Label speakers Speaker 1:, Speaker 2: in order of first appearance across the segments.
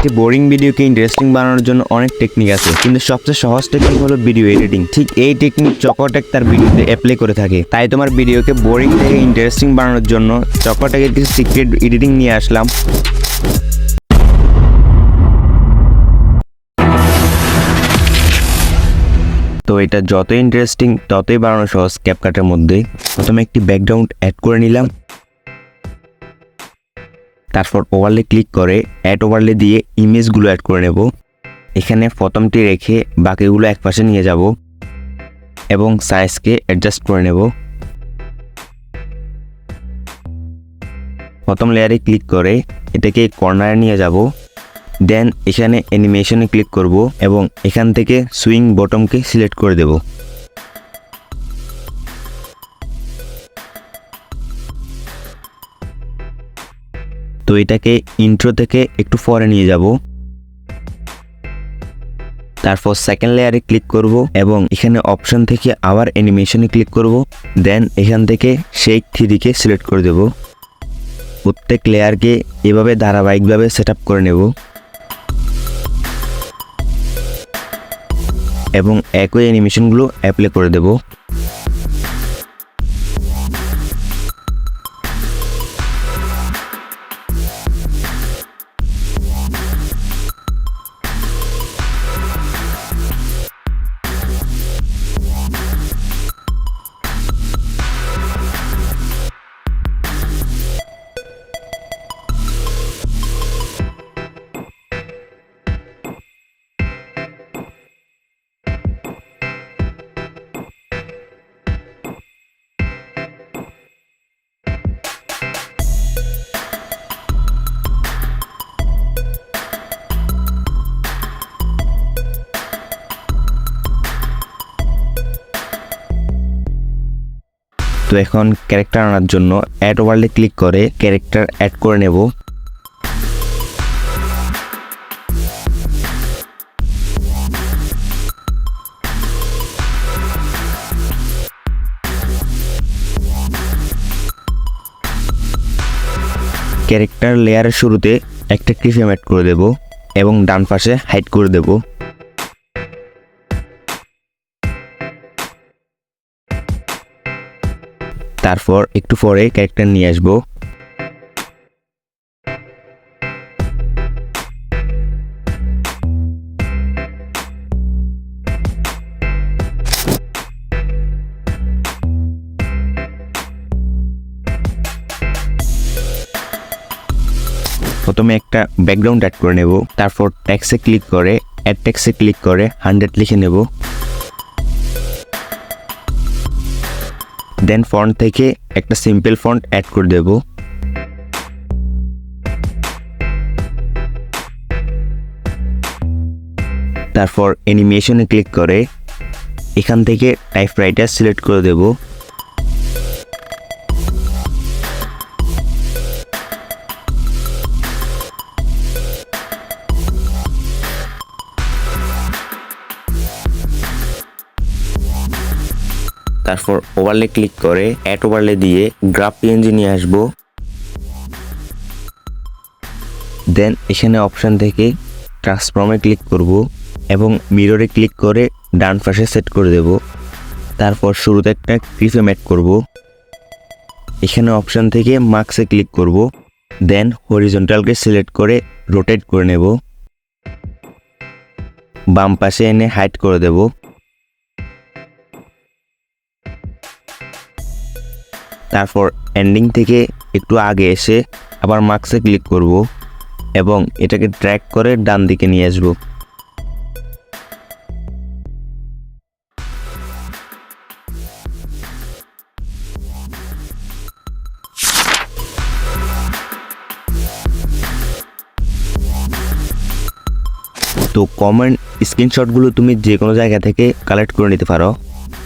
Speaker 1: একটি বোরিং ভিডিওকে ইন্টারেস্টিং বানানোর জন্য অনেক টেকনিক আছে, কিন্তু সবচেয়ে সহজ টেকনিক হলো ভিডিও এডিটিং। ঠিক এই টেকনিক চকোটেক তার ভিডিওতে অ্যাপ্লাই করে থাকে। তাই তোমার ভিডিওকে বোরিং থেকে ইন্টারেস্টিং বানানোর জন্য চকোটেকের কিছু সিক্রেট এডিটিং নিয়ে আসলাম। তো এটা যতই ইন্টারেস্টিং ততই বানানো সহজ ক্যাপকাটের মধ্যে। প্রথমে একটি ব্যাকগ্রাউন্ড অ্যাড করে নিলাম, তারপর ওভারলে ক্লিক করে অ্যাড ওভারলে দিয়ে ইমেজগুলো অ্যাড করে নেব। এখানে প্রথমটি রেখে বাকিগুলো একপাশে নিয়ে যাব এবং সাইজকে অ্যাডজাস্ট করে নেব। প্রথম লেয়ারে ক্লিক করে এটাকে কর্নারে নিয়ে যাব। দেন এখানে অ্যানিমেশনে ক্লিক করব এবং এখান থেকে সুইং বটমকে সিলেক্ট করে দেব। তো এটাকে ইন্ট্রো থেকে একটু পরে নিয়ে যাব। তারপর সেকেন্ড লেয়ারে ক্লিক করব এবং এখানে অপশন থেকে আবার অ্যানিমেশনে ক্লিক করব। দেন এখান থেকে শেক 3D-কে সিলেক্ট করে দেব। প্রত্যেক লেয়ারকে এভাবে ধারাবাহিকভাবে সেট আপ করে নেব এবং একই অ্যানিমেশনগুলো অ্যাপ্লাই করে দেব। তো এখন ক্যারেক্টার আনার জন্য অ্যাড ওভারলে ক্লিক করে ক্যারেক্টার অ্যাড করে নেব। ক্যারেক্টার লেয়ারের শুরুতে একটা কিফ্রেম অ্যাড করে দেব এবং ডান পাশে হাইড করে দেব। তারপর একটু পরে ক্যারেক্টার নিয়ে আসব। প্রথমে একটা ব্যাকগ্রাউন্ড অ্যাড করে নেব। তারপর টেক্সটে ক্লিক করে অ্যাড টেক্সটে ক্লিক করে 100 লিখে নেব। দেন ফন্ট থেকে একটা সিম্পল ফন্ট অ্যাড করে দেব। তারপর অ্যানিমেশনে ক্লিক করে এখান থেকে টাইপরাইটার সিলেক্ট করে দেব। তারপর ওভারলে ক্লিক করে অ্যাড ওভারলে দিয়ে গ্রাফ পিএনজি নিয়ে আসব। দেন এখানে অপশন থেকে ট্রান্সফর্মে ক্লিক করব এবং মিররে ক্লিক করে ডান পাশে সেট করে দেব। তারপর শুরুতে একটা কিফ্রেম অ্যাড করব। এখানে অপশন থেকে মার্কসে ক্লিক করব। দেন হরিজন্টালকে সিলেক্ট করে রোটেট করে নেব। বাম পাশে এনে হাইড করে দেব। তারপর এন্ডিং থেকে একটু আগে এসে আবার মার্কসে ক্লিক করব এবং এটাকে ড্র্যাগ করে ডান দিকে নিয়ে আসব। তো কমেন্ট স্ক্রিনশটগুলো তুমি যে কোনো জায়গা থেকে কালেক্ট করে নিতে পারো।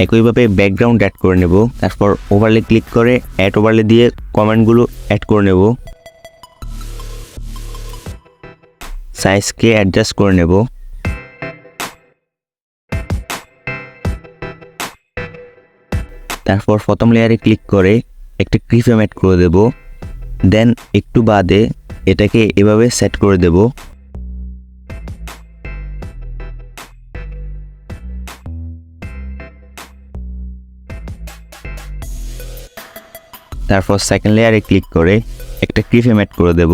Speaker 1: একইভাবে ব্যাকগ্রাউন্ড অ্যাড করে নেব। তারপর ওভারলে ক্লিক করে অ্যাড ওভারলে দিয়ে কমেন্টগুলো অ্যাড করে নেব। সাইজকে অ্যাডজাস্ট করে নেব। তারপর প্রথম লেয়ারে ক্লিক করে একটা কিফ্রেম অ্যাড করে দেব। দেন একটু বাদে এটাকে এভাবে সেট করে দেব। তারপর সেকেন্ড লেয়ারে ক্লিক করে একটা কিফ্রেম অ্যাড করে দেব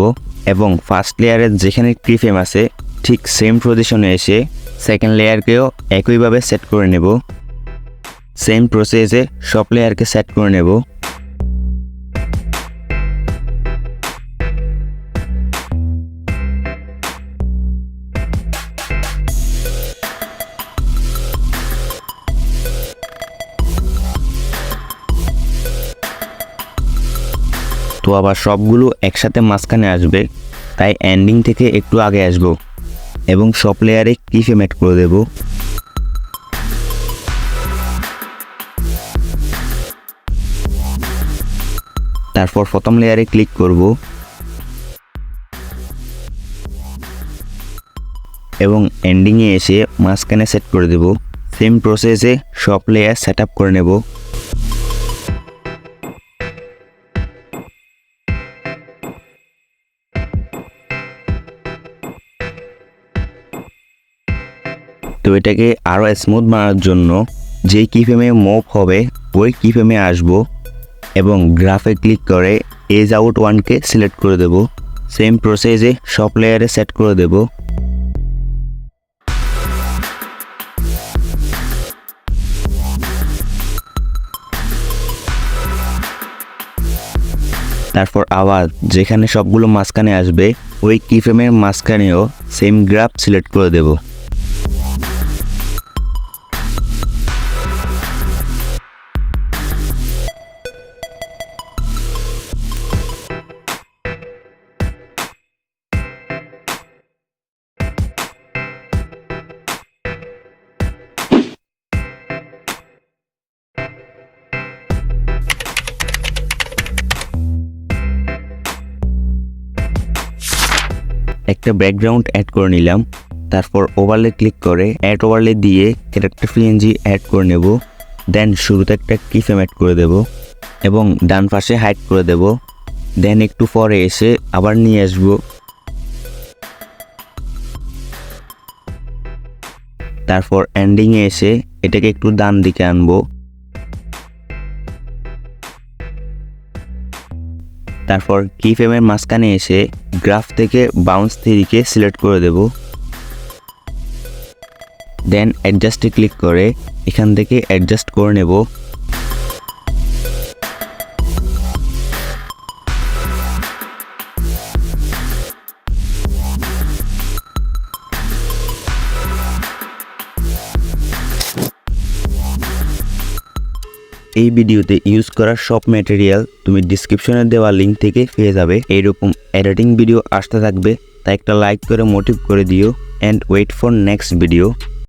Speaker 1: এবং ফার্স্ট লেয়ারের যেখানে কিফ্রেম আছে ঠিক সেম পজিশনে এসে সেকেন্ড লেয়ারকেও একইভাবে সেট করে নেব। সেম প্রসেসে সব লেয়ারকে সেট করে নেব। তো আবার সবগুলো একসাথে মাঝখানে আসবে, তাই এন্ডিং থেকে একটু আগে আসবো এবং সব লেয়ারে কিফ্রেম অ্যাড করে দেব। তারপর প্রথম লেয়ারে ক্লিক করব এবং এন্ডিংয়ে এসে মাঝখানে সেট করে দেব। সেম প্রসেসে সব লেয়ার সেট আপ করে নেব। তো এটাকে আরও স্মুথ বানানোর জন্য যেই কিফ্রেমে মুভ হবে ওই কিফ্রেমে আসব এবং গ্রাফে ক্লিক করে এজ আউট ওয়ানকে সিলেক্ট করে দেব। সেম প্রসেসে সব লেয়ারে সেট করে দেব। তারপর আবার যেখানে সবগুলো মাঝখানে আসবে ওই কিফ্রেমের মাঝখানেও সেম গ্রাফ সিলেক্ট করে দেব। একটা ব্যাকগ্রাউন্ড অ্যাড করে নিলাম। তারপর ওভারলে ক্লিক করে অ্যাড ওভারলে দিয়ে ক্যারেক্টার পিএনজি অ্যাড করে নেব। দেন শুরুতে একটা কিফ্রেম অ্যাড করে দেব এবং ডান পাশে হাইড করে দেব। দেন একটু পরে এসে আবার নিয়ে আসব। তারপর এন্ডিংয়ে এসে এটাকে একটু ডান দিকে আনবো। তারপর কিফ্রেমের মাঝখানে এসে গ্রাফ থেকে বাউন্স থিওরিকে সিলেক্ট করে দেব। দেন অ্যাডজাস্টে ক্লিক করে এখান থেকে অ্যাডজাস্ট করে নেব। এই ভিডিওতে ইউজ করা সব ম্যাটেরিয়াল তুমি ডিসক্রিপশনে দেওয়া লিঙ্ক থেকে পেয়ে যাবে। এইরকম এডিটিং ভিডিও আসতে থাকবে, তাই একটা লাইক করে মোটিভ করে দিও and wait for next video.